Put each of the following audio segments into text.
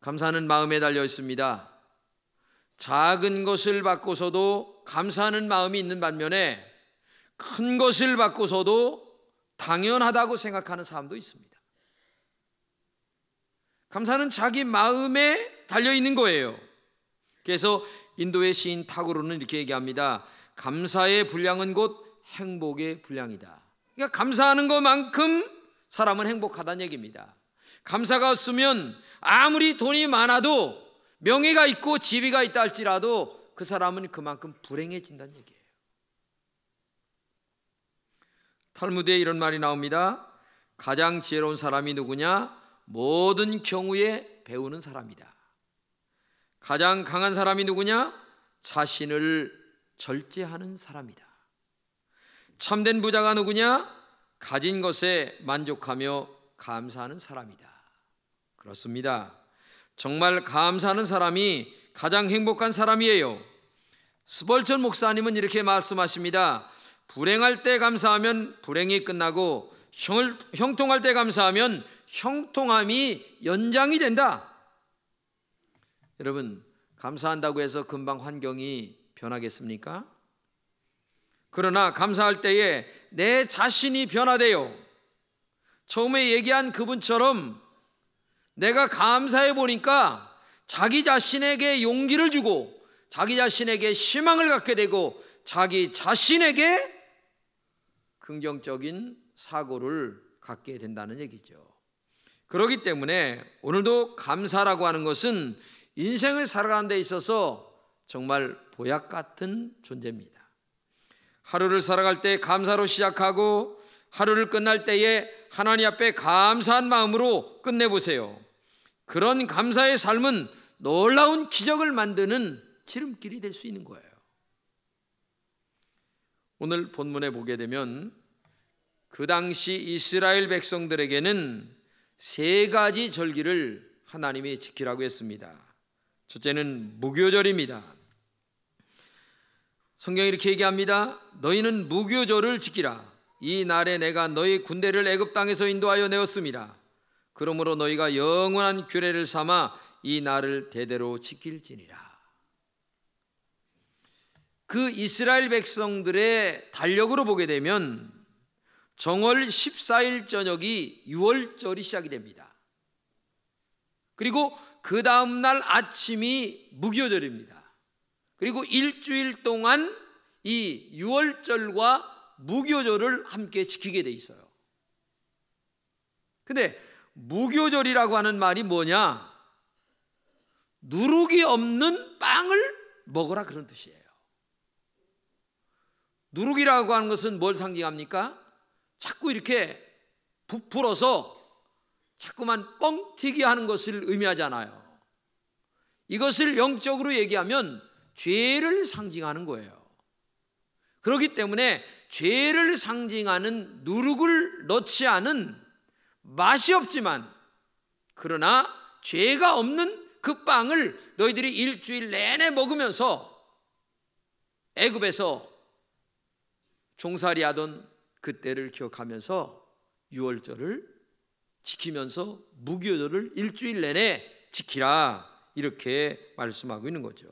감사하는 마음에 달려 있습니다. 작은 것을 받고서도 감사하는 마음이 있는 반면에 큰 것을 받고서도 당연하다고 생각하는 사람도 있습니다. 감사는 자기 마음에 달려 있는 거예요. 그래서 인도의 시인 타고르는 이렇게 얘기합니다. 감사의 분량은 곧 행복의 분량이다. 그러니까 감사하는 것만큼 사람은 행복하다는 얘기입니다. 감사가 없으면 아무리 돈이 많아도 명예가 있고 지위가 있다 할지라도 그 사람은 그만큼 불행해진다는 얘기예요. 탈무드에 이런 말이 나옵니다. 가장 지혜로운 사람이 누구냐? 모든 경우에 배우는 사람이다. 가장 강한 사람이 누구냐? 자신을 절제하는 사람이다. 참된 부자가 누구냐? 가진 것에 만족하며 감사하는 사람이다. 그렇습니다. 정말 감사하는 사람이 가장 행복한 사람이에요. 스벌전 목사님은 이렇게 말씀하십니다. 불행할 때 감사하면 불행이 끝나고 형통할 때 감사하면 형통함이 연장이 된다. 여러분, 감사한다고 해서 금방 환경이 변하겠습니까? 그러나 감사할 때에 내 자신이 변화돼요. 처음에 얘기한 그분처럼 내가 감사해 보니까 자기 자신에게 용기를 주고 자기 자신에게 희망을 갖게 되고 자기 자신에게 긍정적인 사고를 갖게 된다는 얘기죠. 그렇기 때문에 오늘도 감사라고 하는 것은 인생을 살아가는 데 있어서 정말 보약 같은 존재입니다. 하루를 살아갈 때 감사로 시작하고 하루를 끝날 때에 하나님 앞에 감사한 마음으로 끝내보세요. 그런 감사의 삶은 놀라운 기적을 만드는 지름길이 될 수 있는 거예요. 오늘 본문에 보게 되면 그 당시 이스라엘 백성들에게는 세 가지 절기를 하나님이 지키라고 했습니다. 첫째는 무교절입니다. 성경이 이렇게 얘기합니다. 너희는 무교절을 지키라. 이 날에 내가 너희 군대를 애굽 땅에서 인도하여 내었습니다. 그러므로 너희가 영원한 규례를 삼아 이 날을 대대로 지킬지니라. 그 이스라엘 백성들의 달력으로 보게 되면 정월 14일 저녁이 유월절이 시작이 됩니다. 그리고 그 다음날 아침이 무교절입니다. 그리고 일주일 동안 이 유월절과 무교절을 함께 지키게 돼 있어요. 근데 무교절이라고 하는 말이 뭐냐? 누룩이 없는 빵을 먹어라 그런 뜻이에요. 누룩이라고 하는 것은 뭘 상징합니까? 자꾸 이렇게 부풀어서 자꾸만 뻥튀기 하는 것을 의미하잖아요. 이것을 영적으로 얘기하면 죄를 상징하는 거예요. 그렇기 때문에 죄를 상징하는 누룩을 넣지 않은 맛이 없지만 그러나 죄가 없는 그 빵을 너희들이 일주일 내내 먹으면서 애굽에서 종살이하던 그때를 기억하면서 유월절을 지키면서 무교절을 일주일 내내 지키라 이렇게 말씀하고 있는 거죠.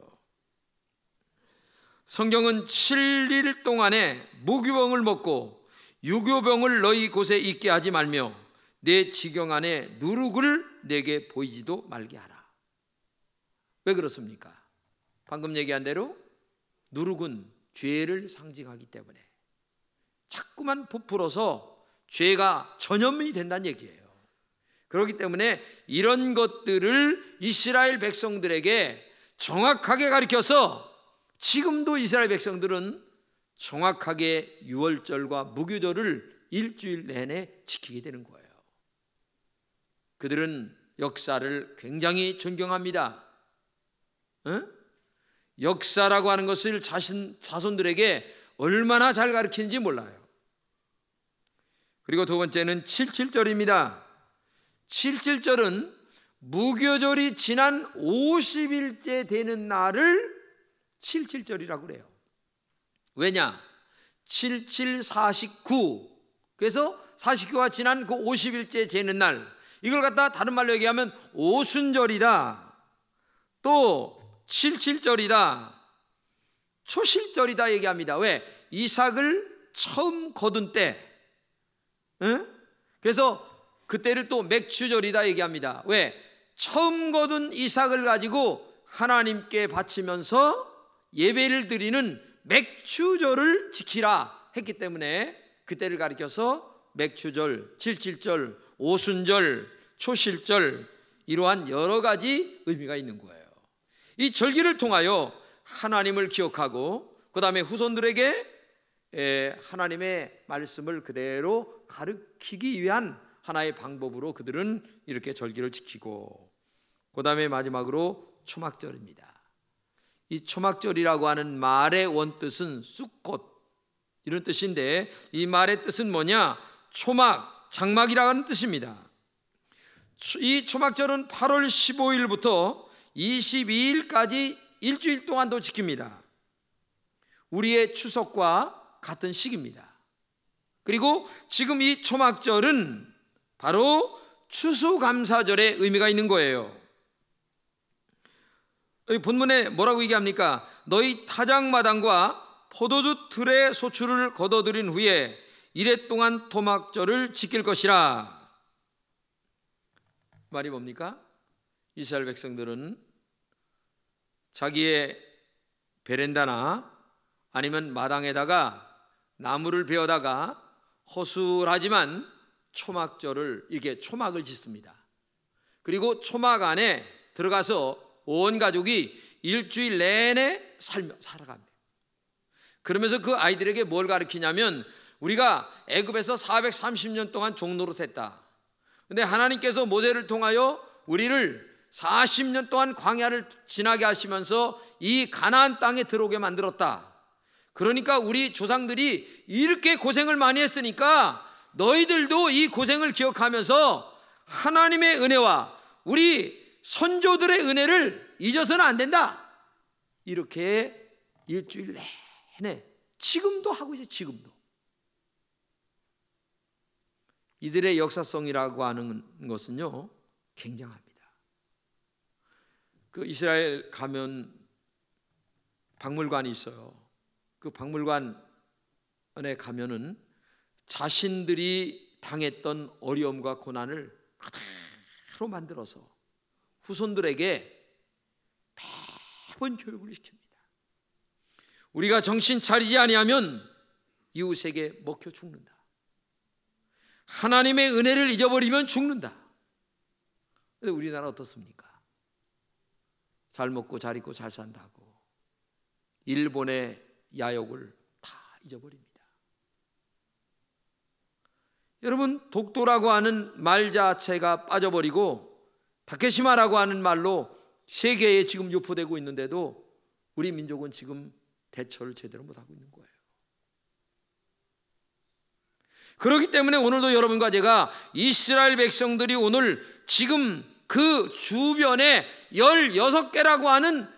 성경은 7일 동안에 무교병을 먹고 유교병을 너희 곳에 있게 하지 말며 내 지경 안에 누룩을 내게 보이지도 말게 하라. 왜 그렇습니까? 방금 얘기한 대로 누룩은 죄를 상징하기 때문에 자꾸만 부풀어서 죄가 전염이 된다는 얘기예요. 그렇기 때문에 이런 것들을 이스라엘 백성들에게 정확하게 가르쳐서 지금도 이스라엘 백성들은 정확하게 유월절과 무교절을 일주일 내내 지키게 되는 거예요. 그들은 역사를 굉장히 존경합니다. 역사라고 하는 것을 자손들에게 얼마나 잘 가르치는지 몰라요. 그리고 두 번째는 77절입니다. 77절은 무교절이 지난 50일째 되는 날을 77절이라고 그래요. 왜냐? 77, 49. 그래서 49가 지난 그 50일째 되는 날, 이걸 갖다 다른 말로 얘기하면 오순절이다. 또 77절이다, 초실절이다 얘기합니다. 왜? 이삭을 처음 거둔 때. 그래서 그때를 또 맥추절이다 얘기합니다. 왜? 처음 거둔 이삭을 가지고 하나님께 바치면서 예배를 드리는 맥추절을 지키라 했기 때문에 그때를 가리켜서 맥추절, 77절, 오순절, 초실절, 이러한 여러 가지 의미가 있는 거예요. 이 절기를 통하여 하나님을 기억하고 그 다음에 후손들에게 하나님의 말씀을 그대로 가르치기 위한 하나의 방법으로 그들은 이렇게 절기를 지키고, 그 다음에 마지막으로 초막절입니다. 이 초막절이라고 하는 말의 원뜻은 쑥꽃, 이런 뜻인데, 이 말의 뜻은 뭐냐? 초막, 장막이라는 뜻입니다. 이 초막절은 8월 15일부터 22일까지 일주일 동안도 지킵니다. 우리의 추석과 같은 시기입니다. 그리고 지금 이 초막절은 바로 추수감사절의 의미가 있는 거예요. 본문에 뭐라고 얘기합니까? 너희 타작마당과 포도주 틀의 소출을 거둬들인 후에 이래 동안 토막절을 지킬 것이라. 말이 뭡니까? 이스라엘 백성들은 자기의 베란다나 아니면 마당에다가 나무를 베어다가 허술하지만 초막절을 이렇게 초막을 짓습니다. 그리고 초막 안에 들어가서 온 가족이 일주일 내내 살아갑니다. 그러면서 그 아이들에게 뭘 가르치냐면, 우리가 애굽에서 430년 동안 종노릇했다. 근데 하나님께서 모세를 통하여 우리를 40년 동안 광야를 지나게 하시면서 이 가나안 땅에 들어오게 만들었다. 그러니까 우리 조상들이 이렇게 고생을 많이 했으니까 너희들도 이 고생을 기억하면서 하나님의 은혜와 우리 선조들의 은혜를 잊어서는 안 된다. 이렇게 일주일 내내 지금도 하고 있어요. 지금도. 이들의 역사성이라고 하는 것은요, 굉장합니다. 그 이스라엘 가면 박물관이 있어요. 그 박물관에 가면은 자신들이 당했던 어려움과 고난을 그대로 만들어서 후손들에게 매번 교육을 시킵니다. 우리가 정신 차리지 아니하면 이웃에게 먹혀 죽는다. 하나님의 은혜를 잊어버리면 죽는다. 근데 우리나라 어떻습니까? 잘 먹고 잘 입고 잘 산다고 일본의 야욕을 다 잊어버립니다. 여러분, 독도라고 하는 말 자체가 빠져버리고 다케시마라고 하는 말로 세계에 지금 유포되고 있는데도 우리 민족은 지금 대처를 제대로 못하고 있는 거예요. 그렇기 때문에 오늘도 여러분과 제가 이스라엘 백성들이 오늘 지금 그 주변에 16개라고 하는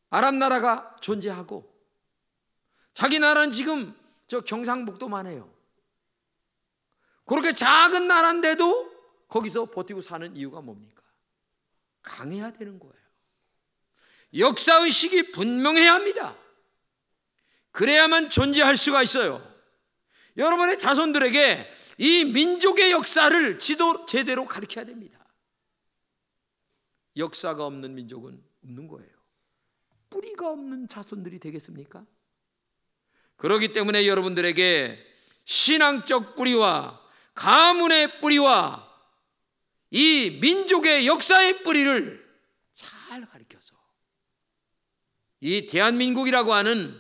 아랍 나라가 존재하고, 자기 나라는 지금 저 경상북도만 해요. 그렇게 작은 나라인데도 거기서 버티고 사는 이유가 뭡니까? 강해야 되는 거예요. 역사의식이 분명해야 합니다. 그래야만 존재할 수가 있어요. 여러분의 자손들에게 이 민족의 역사를 제대로 가르쳐야 됩니다. 역사가 없는 민족은 없는 거예요. 뿌리가 없는 자손들이 되겠습니까? 그렇기 때문에 여러분들에게 신앙적 뿌리와 가문의 뿌리와 이 민족의 역사의 뿌리를 잘 가르쳐서 이 대한민국이라고 하는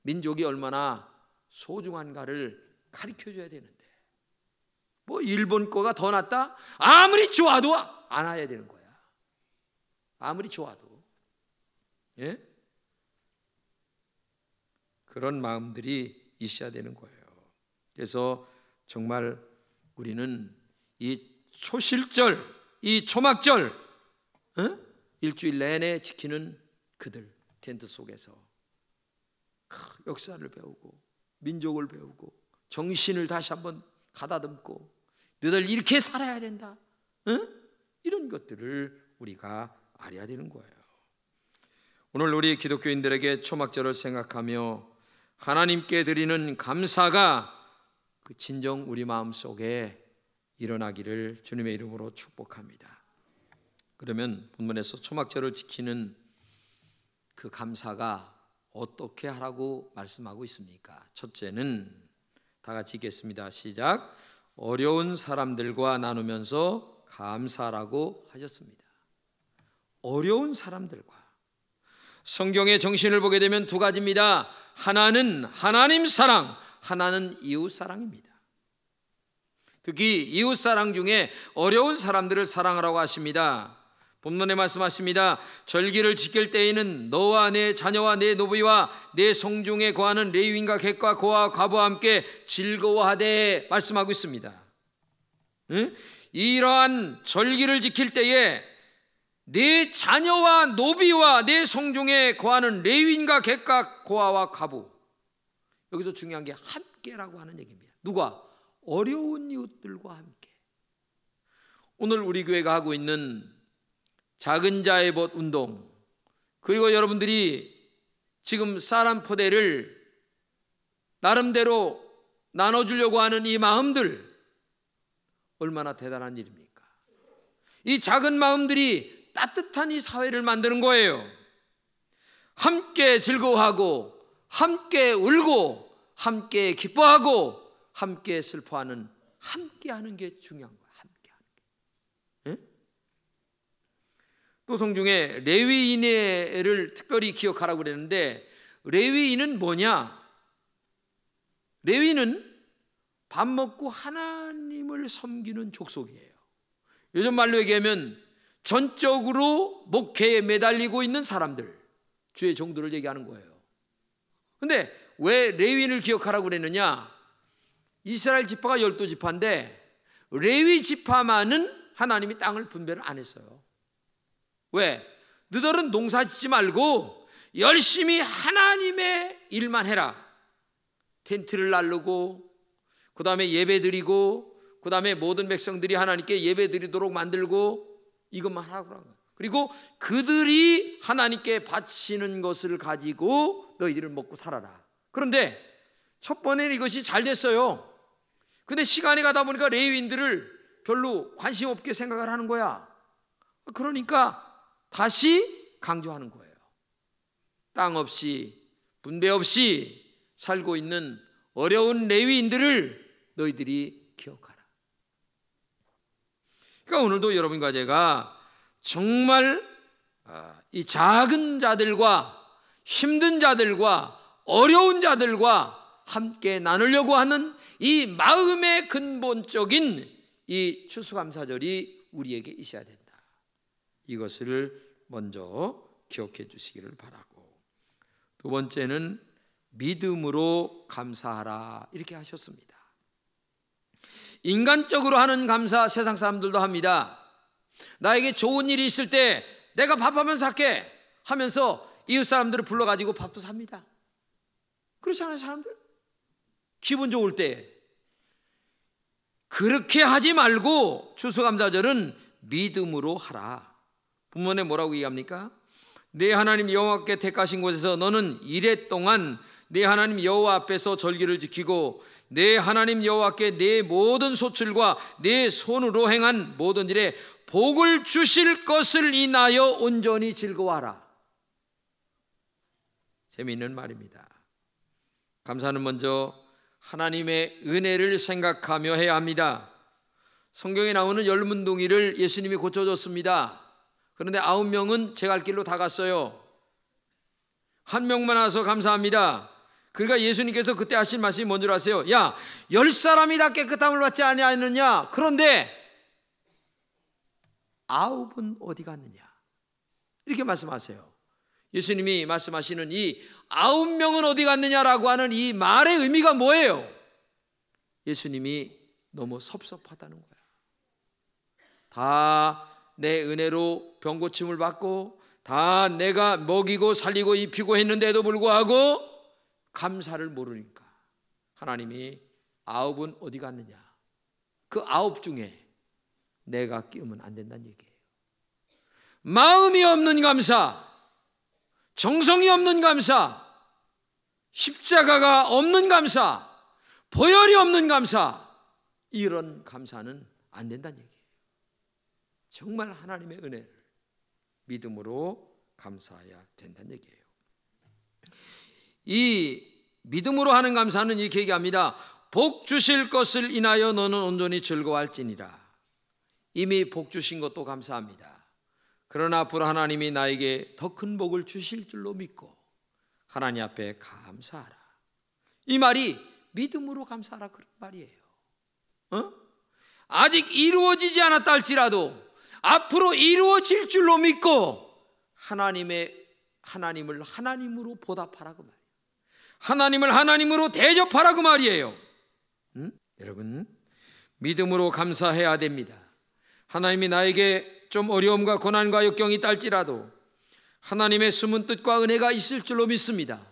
민족이 얼마나 소중한가를 가르쳐줘야 되는데, 뭐 일본 거가 더 낫다? 아무리 좋아도 안 와야 되는 거야. 아무리 좋아도. 예? 그런 마음들이 있어야 되는 거예요. 그래서 정말 우리는 이 초실절, 이 초막절, 일주일 내내 지키는 그들 텐트 속에서 역사를 배우고 민족을 배우고 정신을 다시 한번 가다듬고 너희들 이렇게 살아야 된다, 이런 것들을 우리가 알아야 되는 거예요. 오늘 우리 기독교인들에게 초막절을 생각하며 하나님께 드리는 감사가 그 진정 우리 마음속에 일어나기를 주님의 이름으로 축복합니다. 그러면 본문에서 초막절을 지키는 그 감사가 어떻게 하라고 말씀하고 있습니까? 첫째는 다 같이 읽겠습니다. 시작. 어려운 사람들과 나누면서 감사라고 하셨습니다. 어려운 사람들과. 성경의 정신을 보게 되면 두 가지입니다. 하나는 하나님 사랑, 하나는 이웃 사랑입니다. 특히 이웃 사랑 중에 어려운 사람들을 사랑하라고 하십니다. 본문에 말씀하십니다. 절기를 지킬 때에는 너와 내 자녀와 내 노비와 내 성중에 거하는 레위인과 객과 고아 과부와 함께 즐거워하되 말씀하고 있습니다. 이러한 절기를 지킬 때에 내 자녀와 노비와 내 성중에 거하는 레위인과 객과 고아와 과부, 여기서 중요한 게 함께라고 하는 얘기입니다. 누가? 어려운 이웃들과 함께. 오늘 우리 교회가 하고 있는 작은 자의 벗 운동, 그리고 여러분들이 지금 쌀 포대를 나름대로 나눠주려고 하는 이 마음들, 얼마나 대단한 일입니까? 이 작은 마음들이 따뜻한 이 사회를 만드는 거예요. 함께 즐거워하고 함께 울고 함께 기뻐하고 함께 슬퍼하는, 함께하는 게 중요한 거예요. 함께하는 게. 또 성중에 레위인을 특별히 기억하라고 그랬는데, 레위인은 뭐냐? 레위는 밥 먹고 하나님을 섬기는 족속이에요. 요즘 말로 얘기하면 전적으로 목회에 매달리고 있는 사람들, 주의 종들을 얘기하는 거예요. 근데 왜 레위인을 기억하라고 그랬느냐? 이스라엘 지파가 12지파인데 레위 지파만은 하나님이 땅을 분배를 안 했어요. 왜? 너희들은 농사 짓지 말고 열심히 하나님의 일만 해라. 텐트를 날르고, 그 다음에 예배 드리고, 그 다음에 모든 백성들이 하나님께 예배 드리도록 만들고, 이것만 하라고. 그리고 그들이 하나님께 바치는 것을 가지고 너희들을 먹고 살아라. 그런데 첫 번에는 이것이 잘 됐어요. 근데 시간이 가다 보니까 레위인들을 별로 관심 없게 생각을 하는 거야. 그러니까 다시 강조하는 거예요. 땅 없이 분배 없이 살고 있는 어려운 레위인들을 너희들이 기억하라. 그러니까 오늘도 여러분과 제가 정말 이 작은 자들과 힘든 자들과 어려운 자들과 함께 나누려고 하는 이 마음의 근본적인 이 추수감사절이 우리에게 있어야 된다. 이것을 먼저 기억해 주시기를 바라고, 두 번째는 믿음으로 감사하라 이렇게 하셨습니다. 인간적으로 하는 감사 세상 사람들도 합니다. 나에게 좋은 일이 있을 때 내가 밥 한번 살게 하면서 이웃 사람들을 불러가지고 밥도 삽니다. 그렇지 않아요, 사람들? 기분 좋을 때. 그렇게 하지 말고 추수감사절은 믿음으로 하라. 본문에 뭐라고 얘기합니까? 내 하나님 여호와께 택하신 곳에서 너는 이레 동안 내 하나님 여호와 앞에서 절기를 지키고 내 하나님 여호와께 내 모든 소출과 내 손으로 행한 모든 일에 복을 주실 것을 인하여 온전히 즐거워하라. 재미있는 말입니다. 감사는 먼저 하나님의 은혜를 생각하며 해야 합니다. 성경에 나오는 열문둥이를 예수님이 고쳐줬습니다. 그런데 9명은 제 갈 길로 다 갔어요. 한 명만 와서 감사합니다. 그러니까 예수님께서 그때 하신 말씀이 뭔 줄 아세요? 야, 10사람이 다 깨끗함을 받지 아니하였느냐? 그런데 9은 어디 갔느냐? 이렇게 말씀하세요. 예수님이 말씀하시는 이 9명은 어디 갔느냐라고 하는 이 말의 의미가 뭐예요? 예수님이 너무 섭섭하다는 거야. 다 내 은혜로 병고침을 받고 다 내가 먹이고 살리고 입히고 했는데도 불구하고 감사를 모르니까 하나님이 9은 어디 갔느냐? 그 9 중에 내가 끼우면 안 된다는 얘기예요. 마음이 없는 감사, 정성이 없는 감사, 십자가가 없는 감사, 보혈이 없는 감사, 이런 감사는 안 된다는 얘기예요. 정말 하나님의 은혜를 믿음으로 감사해야 된다는 얘기예요. 이 믿음으로 하는 감사는 이렇게 얘기합니다. 복 주실 것을 인하여 너는 온전히 즐거워할지니라. 이미 복 주신 것도 감사합니다. 그러나 앞으로 하나님이 나에게 더 큰 복을 주실 줄로 믿고 하나님 앞에 감사하라. 이 말이 믿음으로 감사하라 그런 말이에요. 아직 이루어지지 않았다 할지라도 앞으로 이루어질 줄로 믿고 하나님을 하나님으로 보답하라 그 말이에요. 하나님을 하나님으로 대접하라 그 말이에요. 여러분, 믿음으로 감사해야 됩니다. 하나님이 나에게 좀 어려움과 고난과 역경이 있다 할지라도 하나님의 숨은 뜻과 은혜가 있을 줄로 믿습니다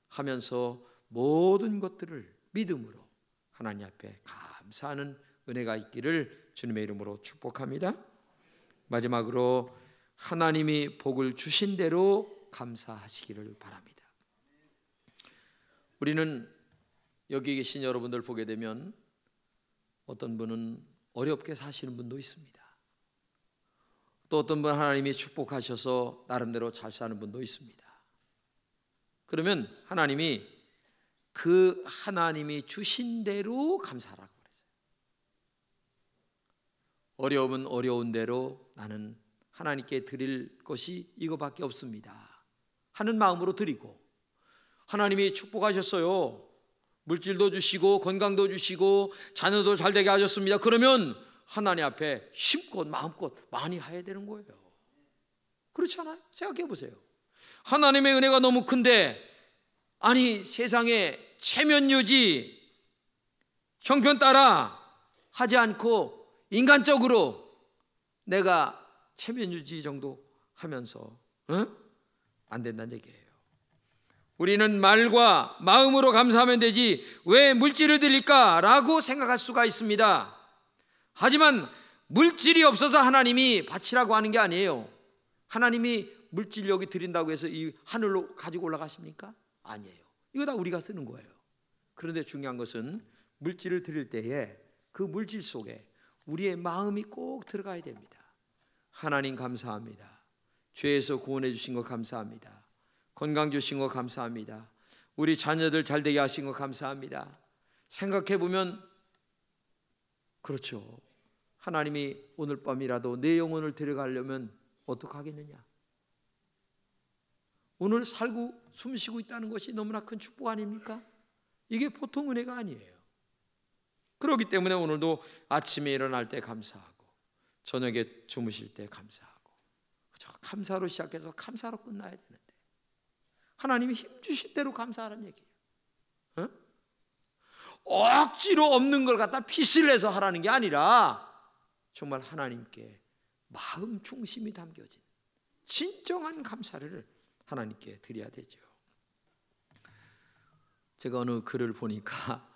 하면서 모든 것들을 믿음으로 하나님 앞에 감사하는 은혜가 있기를 주님의 이름으로 축복합니다. 마지막으로 하나님이 복을 주신 대로 감사하시기를 바랍니다. 우리는 여기 계신 여러분들 보게 되면 어떤 분은 어렵게 사시는 분도 있습니다. 또 어떤 분은 하나님이 축복하셔서 나름대로 잘 사는 분도 있습니다. 그러면 하나님이 그 하나님이 주신 대로 감사하라고 그랬어요. 어려움은 어려운 대로 나는 하나님께 드릴 것이 이거밖에 없습니다 하는 마음으로 드리고, 하나님이 축복하셨어요. 물질도 주시고 건강도 주시고 자녀도 잘 되게 하셨습니다. 그러면 하나님 앞에 힘껏 마음껏 많이 해야 되는 거예요. 그렇지 않아요? 생각해 보세요. 하나님의 은혜가 너무 큰데, 아니 세상에 체면유지 형편 따라 하지 않고 인간적으로 내가 체면유지 정도 하면서 안 된다는 얘기예요. 우리는 말과 마음으로 감사하면 되지 왜 물질을 드릴까? 라고 생각할 수가 있습니다. 하지만 물질이 없어서 하나님이 바치라고 하는 게 아니에요. 하나님이 물질 여기 드린다고 해서 이 하늘로 가지고 올라가십니까? 아니에요. 이거 다 우리가 쓰는 거예요. 그런데 중요한 것은 물질을 드릴 때에 그 물질 속에 우리의 마음이 꼭 들어가야 됩니다. 하나님 감사합니다. 죄에서 구원해 주신 거 감사합니다. 건강 주신 거 감사합니다. 우리 자녀들 잘 되게 하신 거 감사합니다. 생각해 보면 그렇죠. 하나님이 오늘 밤이라도 내 영혼을 데려가려면 어떻게 하겠느냐? 오늘 살고 숨쉬고 있다는 것이 너무나 큰 축복 아닙니까? 이게 보통 은혜가 아니에요. 그렇기 때문에 오늘도 아침에 일어날 때 감사하고 저녁에 주무실 때 감사하고, 그렇죠? 감사로 시작해서 감사로 끝나야 되는데 하나님이 힘주실 대로 감사하라는 얘기예요. 억지로 없는 걸 갖다 핏을 내서 하라는 게 아니라 정말 하나님께 마음 중심이 담겨진 진정한 감사를 하나님께 드려야 되죠. 제가 어느 글을 보니까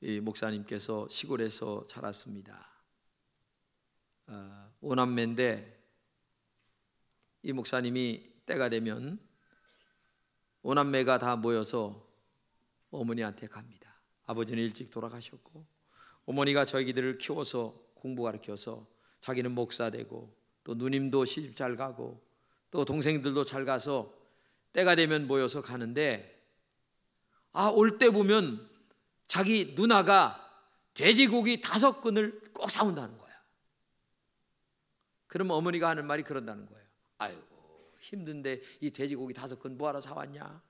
이 목사님께서 시골에서 자랐습니다. 5남매인데 이 목사님이 때가 되면 5남매가 다 모여서 어머니한테 갑니다. 아버지는 일찍 돌아가셨고 어머니가 저희들을 키워서 공부 가르쳐서 자기는 목사 되고 또 누님도 시집 잘 가고 또 동생들도 잘 가서 때가 되면 모여서 가는데, 올 때 보면 자기 누나가 돼지고기 5근을 꼭 사온다는 거야. 그러면 어머니가 하는 말이 그런다는 거예요. 아이고 힘든데 이 돼지고기 5근 뭐하러 사왔냐?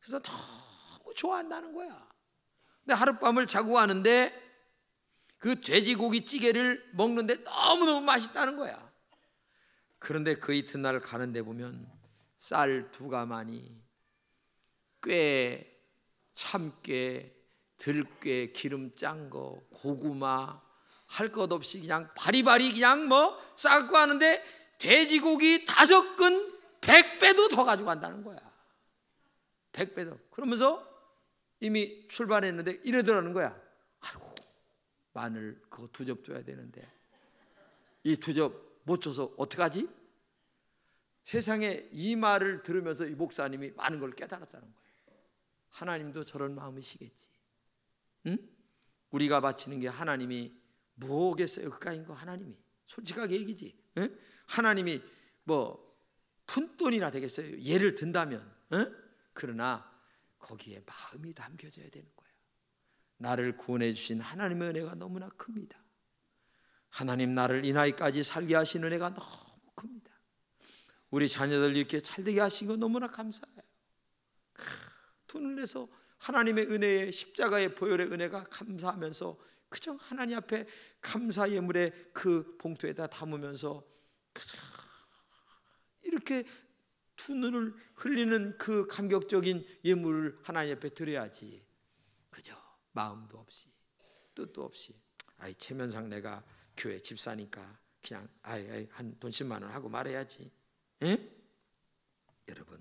그래서 너무 좋아한다는 거야. 근데 하룻밤을 자고 가는데 그 돼지고기 찌개를 먹는데 너무너무 맛있다는 거야. 그런데 그 이튿날 가는데 보면 쌀 2가마니, 꽤, 참깨, 들깨, 기름 짠 거, 고구마, 할 것 없이 그냥 바리바리 그냥 싸갖고 하는데 돼지고기 5근 100배도 더 가지고 간다는 거야. 100배도. 그러면서 이미 출발했는데 이러더라는 거야. 아이고 마늘 그거 2접 줘야 되는데 이 2접 못 줘서 어떡하지? 세상에 이 말을 들으면서 이 목사님이 많은 걸 깨달았다는 거예요. 하나님도 저런 마음이시겠지. 응? 우리가 바치는 게 하나님이 뭐겠어요? 그까인 거 하나님이. 솔직하게 얘기지. 응? 하나님이 뭐 푼돈이나 되겠어요? 예를 든다면. 응? 그러나 거기에 마음이 담겨져야 되는 거예요. 나를 구원해 주신 하나님의 은혜가 너무나 큽니다. 하나님 나를 이 나이까지 살게 하신 은혜가 너무 큽니다. 우리 자녀들 이렇게 잘되게 하신 거 너무나 감사해요. 돈을 내서 하나님의 은혜에 십자가의 보혈의 은혜가 감사하면서 그저 하나님 앞에 감사 예물의 그 봉투에다 담으면서 그저 이렇게 두 눈을 흘리는 그 감격적인 예물을 하나님 앞에 드려야지. 그저 마음도 없이 뜻도 없이 체면상 내가 교회 집사니까 그냥 한 돈 10만 원 하고 말해야지. 에? 여러분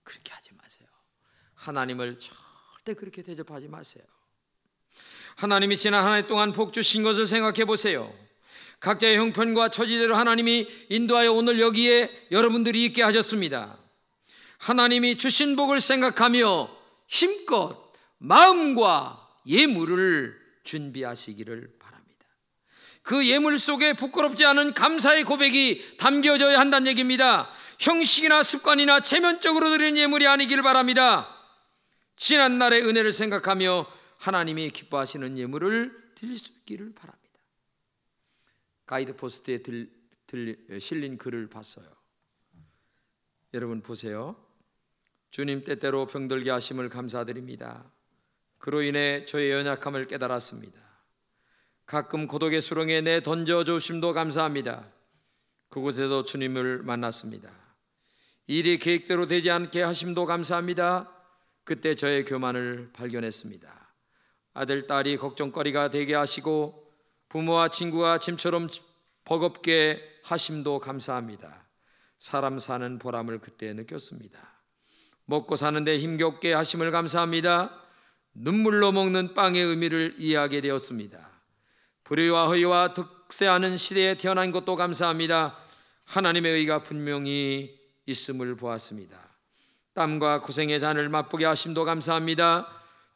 그렇게 하지 마세요. 하나님을 절대 그렇게 대접하지 마세요. 하나님이 지난 한 해 동안 복 주신 것을 생각해 보세요. 각자의 형편과 처지대로 하나님이 인도하여 오늘 여기에 여러분들이 있게 하셨습니다. 하나님이 주신 복을 생각하며 힘껏 마음과 예물을 준비하시기를 바랍니다. 그 예물 속에 부끄럽지 않은 감사의 고백이 담겨져야 한다는 얘기입니다. 형식이나 습관이나 체면적으로 드리는 예물이 아니기를 바랍니다. 지난 날의 은혜를 생각하며 하나님이 기뻐하시는 예물을 드릴 수 있기를 바랍니다. 가이드 포스트에 실린 글을 봤어요. 여러분 보세요. 주님 때때로 병들게 하심을 감사드립니다. 그로 인해 저의 연약함을 깨달았습니다. 가끔 고독의 수렁에 내 던져주심도 감사합니다. 그곳에서 주님을 만났습니다. 일이 계획대로 되지 않게 하심도 감사합니다. 그때 저의 교만을 발견했습니다. 아들, 딸이 걱정거리가 되게 하시고 부모와 친구가 짐처럼 버겁게 하심도 감사합니다. 사람 사는 보람을 그때 느꼈습니다. 먹고 사는데 힘겹게 하심을 감사합니다. 눈물로 먹는 빵의 의미를 이해하게 되었습니다. 불의와 허위와 득세하는 시대에 태어난 것도 감사합니다. 하나님의 의가 분명히 있음을 보았습니다. 땀과 고생의 잔을 맛보게 하심도 감사합니다.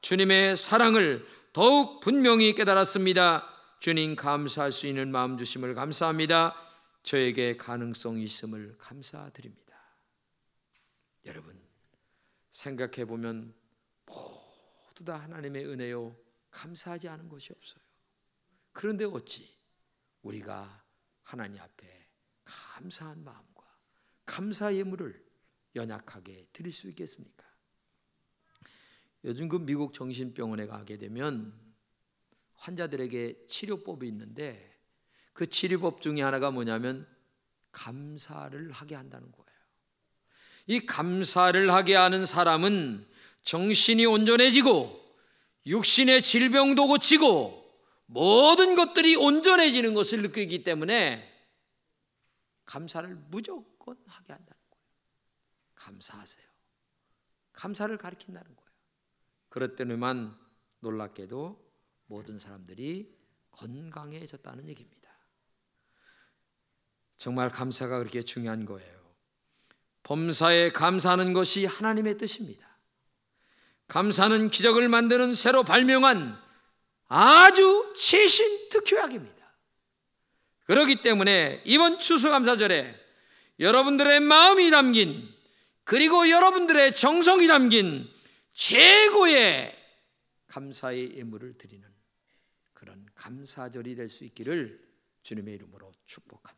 주님의 사랑을 더욱 분명히 깨달았습니다. 주님 감사할 수 있는 마음 주심을 감사합니다. 저에게 가능성이 있음을 감사드립니다. 여러분 생각해 보면 모두 다 하나님의 은혜요 감사하지 않은 것이 없어요. 그런데 어찌 우리가 하나님 앞에 감사한 마음과 감사 예물을 연약하게 드릴 수 있겠습니까? 요즘 그 미국 정신병원에 가게 되면 환자들에게 치료법이 있는데 그 치료법 중에 하나가 뭐냐면 감사를 하게 한다는 거예요. 이 감사를 하게 하는 사람은 정신이 온전해지고 육신의 질병도 고치고 모든 것들이 온전해지는 것을 느끼기 때문에 감사를 무조건 하게 한다는 거예요. 감사하세요. 감사를 가르친다는 거예요. 그랬더니만 놀랍게도 모든 사람들이 건강해졌다는 얘기입니다. 정말 감사가 그렇게 중요한 거예요. 범사에 감사하는 것이 하나님의 뜻입니다. 감사는 기적을 만드는 새로 발명한 아주 최신 특효약입니다. 그렇기 때문에 이번 추수감사절에 여러분들의 마음이 담긴 그리고 여러분들의 정성이 담긴 최고의 감사의 예물을 드리는 그런 감사절이 될 수 있기를 주님의 이름으로 축복합니다.